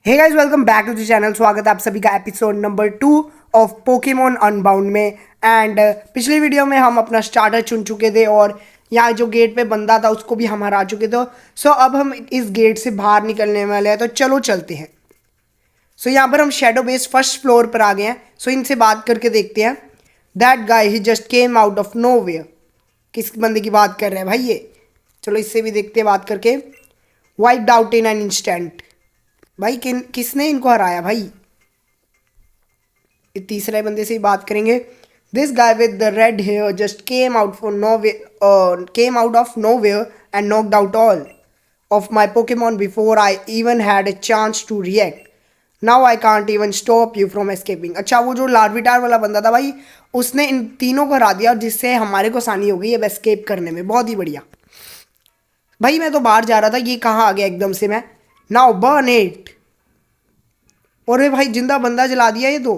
Hey guys welcome back to the channel. स्वागत है आप सभी का episode number 2 of Pokemon Unbound में। एंड पिछली वीडियो में हम अपना स्टार्टर चुन चुके थे और यहाँ जो गेट पे बंदा था उसको भी हम हरा चुके थे। सो अब हम इस गेट से बाहर निकलने वाले हैं, तो चलो चलते हैं। सो यहाँ पर हम शेडो बेस फर्स्ट फ्लोर पर आ गए हैं। सो इनसे बात करके देखते हैं। That guy he just came out of nowhere. किस बंदे की बात कर रहे हैं भाई ये? चलो इससे भी देखते हैं बात करके। Wiped out in an instant. भाई किसने इनको हराया भाई? तीसरे बंदे से ही बात करेंगे। This guy with the red hair just came out of nowhere and knocked out all of my Pokemon before I even had a chance to react. Now I can't even stop you from escaping. अच्छा, वो जो लार्विटार वाला बंदा था भाई, उसने इन तीनों को हरा दिया, जिससे हमारे को आसानी हो गई अब एस्केप करने में। बहुत ही बढ़िया भाई। मैं तो बाहर जा रहा था, ये कहाँ आ गया एकदम से? मैं नाउ बर्न इट। और भाई जिंदा बंदा जला दिया ये तो।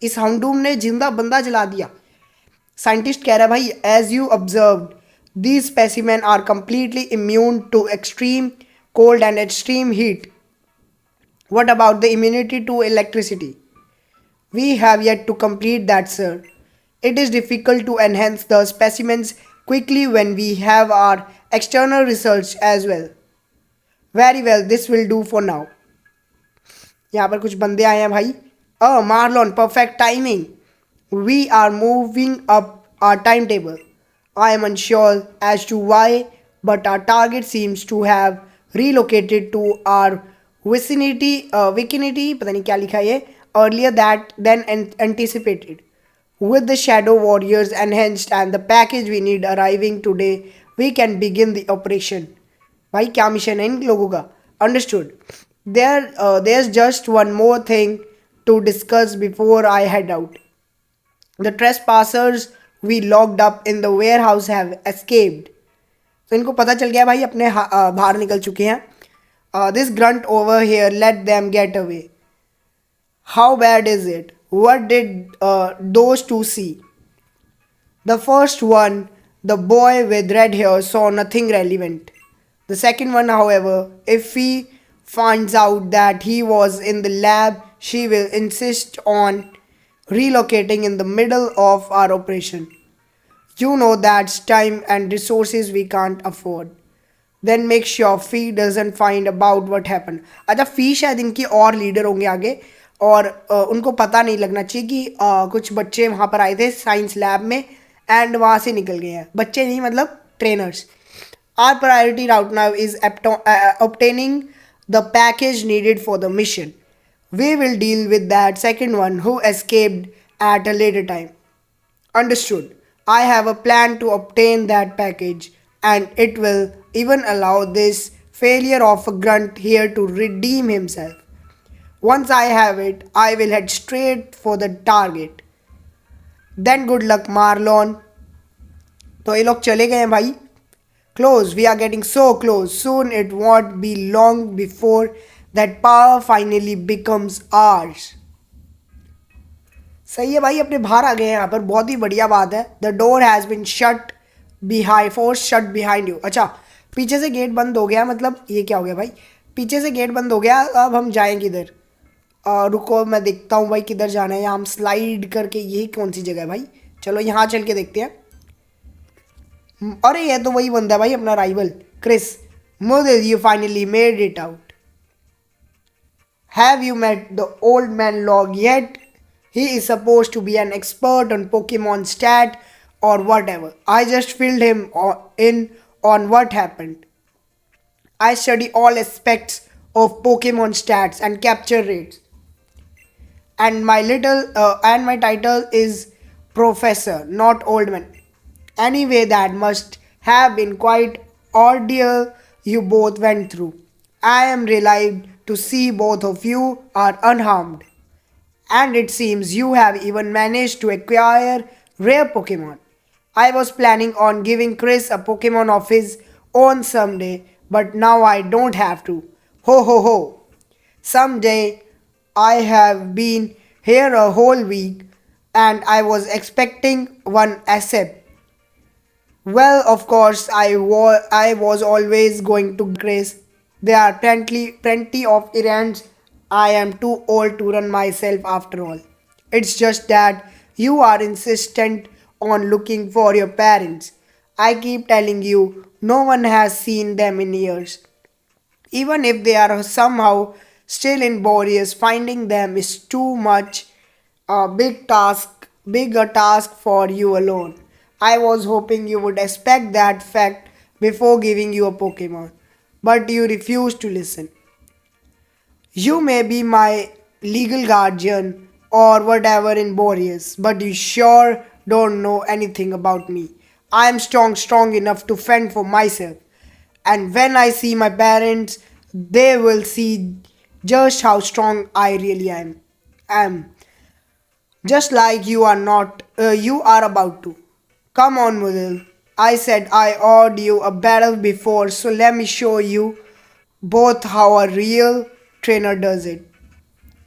इस हाउंडूम ने जिंदा बंदा जला दिया। साइंटिस्ट कह रहा है भाई, as you observed these specimen are completely immune to extreme cold and extreme heat. What about the immunity to electricity? We have yet to complete that, sir. It is difficult to enhance the specimens quickly when we have our external research as well. Very well, this will do for now. यहाँ पर कुछ बंदे आए हैं भाई। Marlon, perfect timing. We are moving up our time table. I am unsure as to why, but our target seems to have relocated to our vicinity, पता नहीं क्या लिखा है ये, earlier that than anticipated. With the shadow warriors enhanced and the package we need arriving today, we can begin the operation. भाई क्या mission है इन लोगों का? Understood. There's just one more thing to discuss before I head out. The trespassers we locked up in the warehouse have escaped. तो इनको पता चल गया भाई, अपने बाहर निकल चुके हैं। This grunt over here let them get away. How bad is it? What did those two see? The first one, the boy with red hair, saw nothing relevant. The second one, however, if he finds out that he was in the lab, she will insist on relocating in the middle of our operation. You know that's time and resources we can't afford. Then make sure Fee doesn't find about what happened. अच्छा, फी शायद इनकी और leader होंगे आगे, और उनको पता नहीं लगना चाहिए कि कुछ बच्चे वहाँ पर आए थे साइंस लैब में एंड वहाँ से निकल गए हैं। बच्चे नहीं, मतलब trainers. Our priority right now is obtaining the package needed for the mission. We will deal with that second one who escaped at a later time. Understood. I have a plan to obtain that package, and it will even allow this failure of a grunt here to redeem himself. Once I have it, I will head straight for the target. Then good luck, Marlon. तो ये लोग चले गए हैं भाई। Close, we are getting so close. Soon it won't be long before that power finally becomes ours. सही है भाई, अपने बाहर आ गए हैं यहाँ पर। बहुत ही बढ़िया बात है। The door has been shut behind you. अच्छा, पीछे से गेट बंद हो गया, मतलब ये क्या हो गया भाई? पीछे से गेट बंद हो गया। अब हम जाएं किधर? रुको मैं देखता हूँ भाई किधर जाना है। यहाँ हम स्लाइड करके, यही कौन सी जगह है भाई? चलो यहाँ चल के देखते हैं। अरे ये तो वही बंदा है भाई, अपना rival Chris. Modil, you finally made it out. Have you met the old man log yet? He is supposed to be an expert on Pokemon stat or whatever. I just filled him in on what happened. I study all aspects of Pokemon stats and capture rates. And my title is Professor, not Old Man. Anyway, that must have been quite ordeal you both went through. I am relieved to see both of you are unharmed. And it seems you have even managed to acquire rare Pokemon. I was planning on giving Chris a Pokemon of his own someday, but now I don't have to. Ho ho ho. Someday I have been here a whole week and I was expecting one ASAP. Well, of course, I was always going to Chris. There are plenty of errands I am too old to run myself after all. It's just that you are insistent on looking for your parents. I keep telling you, no one has seen them in years. Even if they are somehow still in Boreas, finding them is too much a big a task for you alone. I was hoping you would expect that fact before giving you a Pokemon, but you refuse to listen. You may be my legal guardian or whatever in Boreas, but you sure don't know anything about me. I am strong enough to fend for myself. And when I see my parents, they will see just how strong I really am. Just like you are about to. Come on, Mudil. I said I owed you a battle before, so let me show you both how a real trainer does it.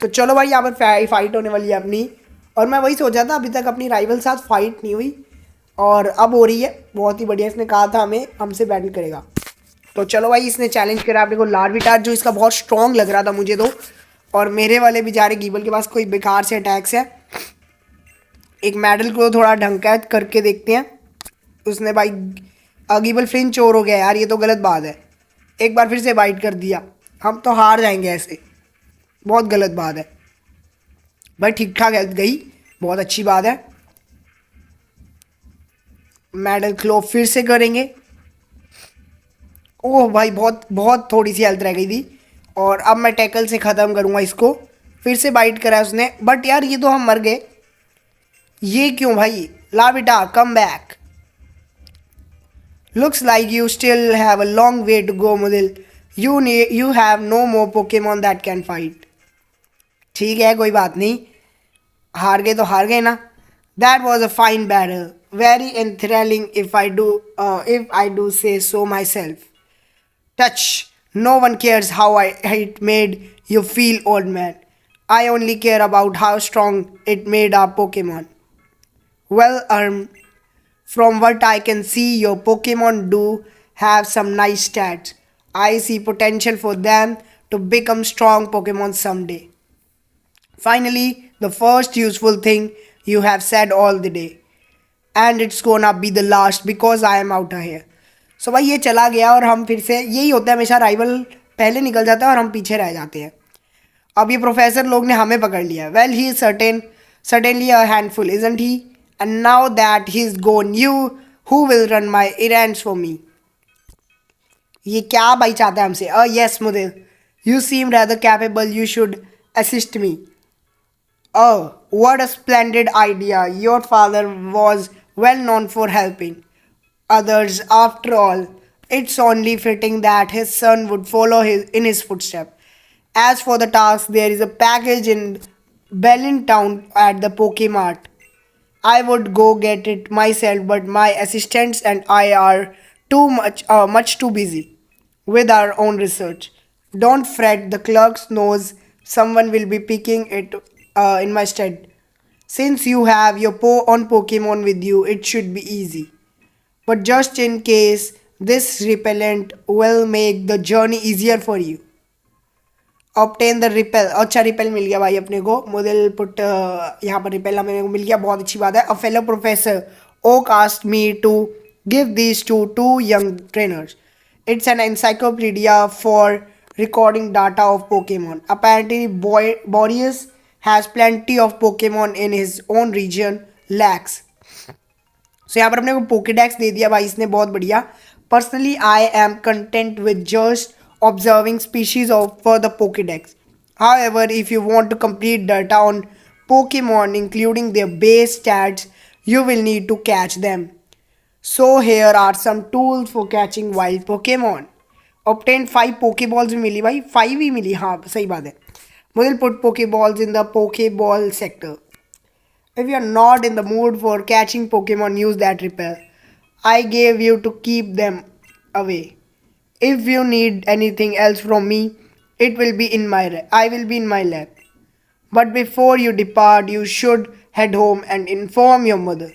तो चलो भाई यहाँ पर fight होने वाली है अपनी। और मैं वही सोचा था, अभी तक अपनी राइवल साथ फाइट नहीं हुई और अब हो रही है। बहुत ही बढ़िया, इसने कहा था हमें हमसे बैटल करेगा। तो चलो भाई, इसने चैलेंज करा अपने को लार्विटार, जो इसका बहुत स्ट्रॉन्ग लग रहा था मुझे तो। और मेरे वाले बेचारे गीबल के पास कोई बेकार से अटैक्स है। एक मेडल को थोड़ा ढंग का करके देखते हैं। उसने भाई गीबल फ्लिंच चोर हो गया यार, ये तो गलत बात है। एक बार फिर से बाइट कर दिया, हम तो हार जाएंगे ऐसे, बहुत गलत बात है भाई। ठीक ठाक हेल्थ गई, बहुत अच्छी बात है। मेडल क्लो फिर से करेंगे। ओह भाई, बहुत बहुत थोड़ी सी हेल्थ रह गई थी। और अब मैं टैकल से ख़त्म करूँगा इसको। फिर से बाइट करा उसने, बट यार ये तो हम मर गए। ये क्यों भाई? ला बेटा, come back. Looks like you still have a long way to go Mudil. You have no more Pokemon that can fight. ठीक है, कोई बात नहीं, हार गए तो हार गए ना। That was a fine battle, very enthralling if I do say so myself. Touch. No one cares how it made you feel, old man. I only care about how strong it made our Pokemon. Well, from what I can see, your Pokemon do have some nice stats. I see potential for them to become strong Pokemon someday. Finally, the first useful thing you have said all the day. And it's gonna be the last because I am out of here. सो भाई ये चला गया और हम फिर से, यही होता है हमेशा, राइवल पहले निकल जाता है और हम पीछे रह जाते हैं। अब ये प्रोफेसर लोग ने हमें पकड़ लिया। Well he certainly a handful isn't he, and now that he is gone, you who will run my errands for me. ये क्या भाई चाहता है हमसे? Yes Mudil, you seem rather capable, you should assist me. What a splendid idea, your father was well known for helping others. After all, it's only fitting that his son would follow in his footsteps. As for the task, there is a package in Bellintown at the Pokemart. I would go get it myself, but my assistants and I are much too busy with our own research. Don't fret, the clerk knows someone will be picking it in my stead. Since you have your own Pokemon with you, it should be easy. But just in case, this repellent will make the journey easier for you. Obtain the repel. अच्छा, repel मिल गया भाई अपने को। मोदल put यहाँ पर repel हमें मिल गया, बहुत अच्छी बात है। A fellow professor Oak asked me to give these to two young trainers. It's an encyclopedia for recording data of Pokemon. Apparently, Boreas has plenty of Pokemon in his own region, lacks. सो यहाँ पर अपने को Pokedex दे दिया भाई इसने, बहुत बढ़िया। Personally I am content with just observing species of for the Pokedex. However, if you want to complete data on Pokemon including their base stats, you will need to catch them. So here are some tools for catching wild Pokemon. Obtain 5 Pokeballs भी मिली भाई, 5 ही मिली, हाँ सही बात है। We'll put Pokeballs in the Pokeball sector. If you are not in the mood for catching Pokemon, use that repel I gave you to keep them away. If you need anything else from me, it will be in my I will be in my lab. But before you depart, you should head home and inform your mother.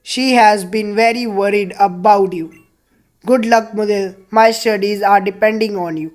She has been very worried about you. Good luck, Mudil. My studies are depending on you.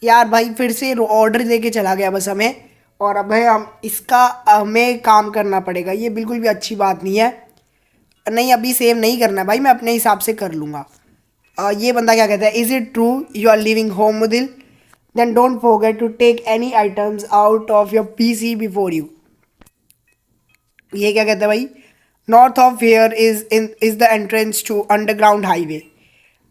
यार भाई फिर से order देके चला गया बस हमें। और अब है हम इसका हमें काम करना पड़ेगा, ये बिल्कुल भी अच्छी बात नहीं है। नहीं अभी सेव नहीं करना है भाई, मैं अपने हिसाब से कर लूँगा। ये बंदा क्या कहता है, is it true you are living home Mudil, then don't forget to take any items out of your PC before you. ये क्या कहता है भाई, north of here is the entrance to underground highway,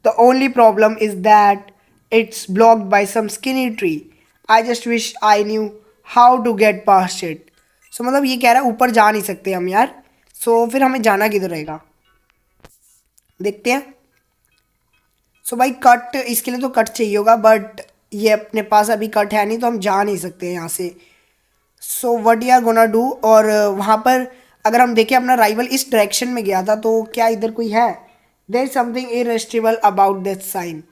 the only problem is that it's blocked by some skinny tree, I just wish I knew how to get past it. So मतलब ये कह रहा है ऊपर जा नहीं सकते हम यार। सो फिर हमें जाना किधर रहेगा, देखते हैं। सो भाई कट, इसके लिए तो कट चाहिए होगा, बट ये अपने पास अभी कट है नहीं तो हम जा नहीं सकते यहाँ से। So what you are gonna do, और वहाँ पर अगर हम देखें अपना राइवल इस डायरेक्शन में गया था, तो क्या इधर कोई है? There is something irresistible about this sign.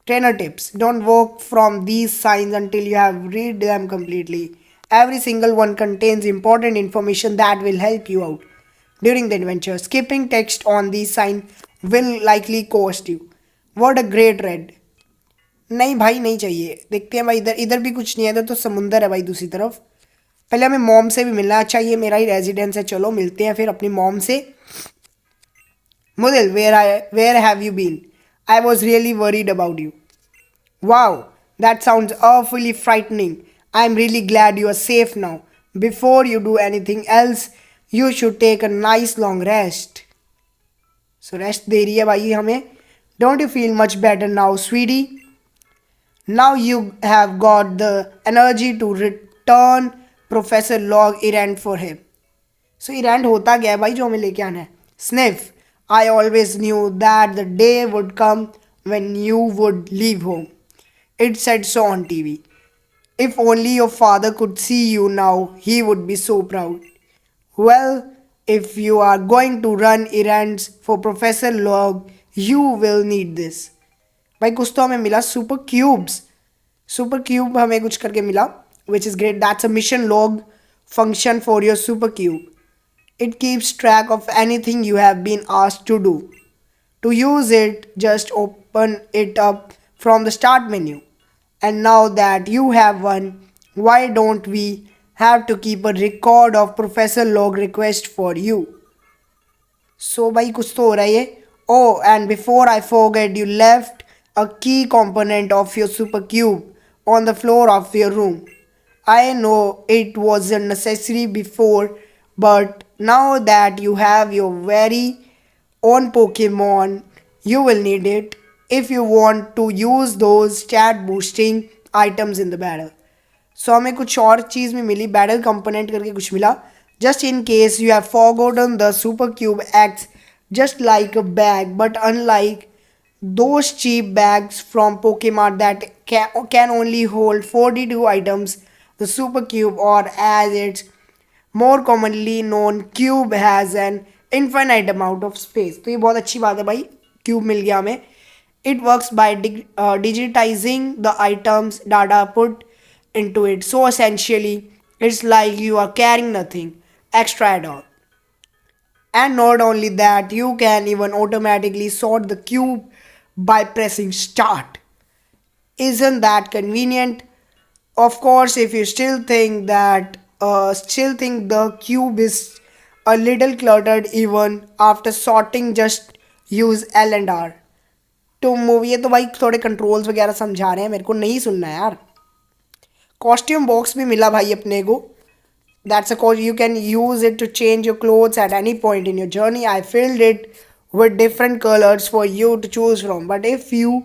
Trainer tips, don't walk from these signs until you have read them completely. Every single one contains important information that will help you out during the adventure. Skipping text on these signs will likely cost you. What a great read. नहीं भाई नहीं चाहिए, देखते हैं भाई इधर, इधर भी कुछ नहीं है, इधर तो समुंदर है भाई दूसरी तरफ। पहले हमें मॉम से भी मिलना है। अच्छा ये मेरा ही रेजिडेंस है, चलो मिलते हैं फिर अपनी मॉम से। Mudil, where have you been? I was really worried about you. Wow, that sounds awfully frightening. I'm really glad you are safe now. Before you do anything else, you should take a nice long rest. So rest दे रही है भाई हमें। Don't you feel much better now, sweetie? Now you have got the energy to return Professor Log errand for him. So errand होता क्या है भाई जो हमें लेके आना है? Sniff, I always knew that the day would come when you would leave home. It said so on TV. If only your father could see you now, he would be so proud. Well, if you are going to run errands for Professor Log, you will need this. भाई कुछ तो हमें मिला, super cubes. Super cube हमें कुछ करके मिला, which is great. That's a mission log function for your super cube. It keeps track of anything you have been asked to do. To use it, just open it up from the start menu. And now that you have one, why don't we have to keep a record of Professor Log request for you? So भाई कुछ तो हो रहा है ये। Oh, and before I forget, you left a key component of your super cube on the floor of your room. I know it wasn't necessary before, but now that you have your very own Pokemon, you will need it if you want to use those stat boosting items in the battle. सो हमें कुछ और चीज़ में मिली, battle component करके कुछ मिला। Just in case you have forgotten the super cube acts just like a bag, but unlike those cheap bags from Pokemon that can only hold 42 items, the Super Cube, or as it's more commonly known, Cube, has an infinite amount of space. तो ये बहुत अच्छी बात है भाई, cube मिल गया हमें। It works by digitizing the items data put into it. So essentially, it's like you are carrying nothing extra at all. And not only that, you can even automatically sort the cube by pressing start. Isn't that convenient? Of course, if you still think the cube is a little cluttered even after sorting, just use L and R to move। ये तो भाई थोड़े controls वगैरह समझा रहे हैं, मेरे को नहीं सुनना है यार। कॉस्ट्यूम बॉक्स भी मिला भाई अपने को। That's a code you can use it to change your clothes at any point in your journey. I filled it with different colors for you to choose from. But if you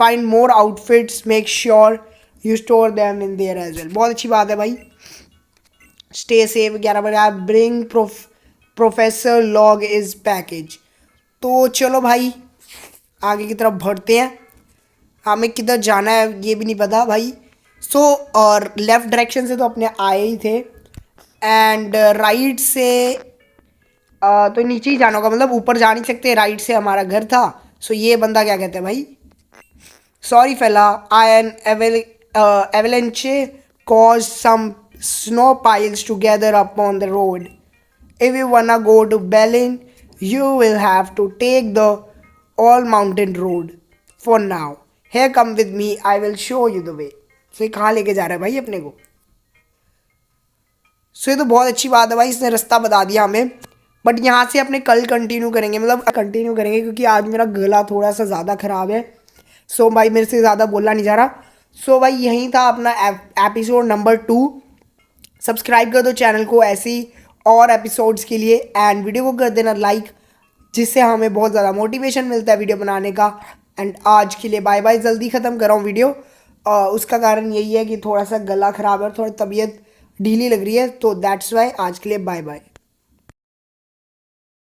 find more outfits, make sure you store them in there as well. बहुत अच्छी बात है भाई। Stay safe 11 बजे। Bring Professor Log is package. तो चलो भाई आगे की तरफ बढ़ते हैं। हमें किधर जाना है ये भी नहीं पता भाई। सो और लेफ्ट डायरेक्शन से तो अपने आए ही थे, एंड राइट से तो नीचे ही जाना होगा, मतलब ऊपर जा नहीं सकते। राइट से हमारा घर था। सो ये बंदा क्या कहते हैं भाई, sorry fella, I an avalanche caused some snow piles to gather up on the road. If you wanna go to Berlin, you will have to take the all mountain road for now. Hey come with me, I will show you the way. So ये कहाँ लेके जा रहा है भाई अपने को? सो ये तो बहुत अच्छी बात है भाई, इसने रास्ता बता दिया हमें। बट यहाँ से अपने कल कंटिन्यू करेंगे, मतलब कंटिन्यू करेंगे, क्योंकि आज मेरा गला थोड़ा सा ज़्यादा ख़राब है। सो भाई मेरे से ज़्यादा बोलना नहीं जा रहा। सो भाई यही था अपना एपिसोड नंबर 2। सब्सक्राइब कर दो चैनल को ऐसी और एपिसोड्स के लिए, एंड वीडियो को कर देना लाइक, जिससे हमें बहुत ज़्यादा मोटिवेशन मिलता है वीडियो बनाने का। एंड आज के लिए बाय बाय, जल्दी ख़त्म कर रहा हूँ वीडियो। उसका कारण यही है कि थोड़ा सा गला ख़राब है और थोड़ी तबीयत ढीली लग रही है, तो दैट्स वाई। आज के लिए बाय बाय।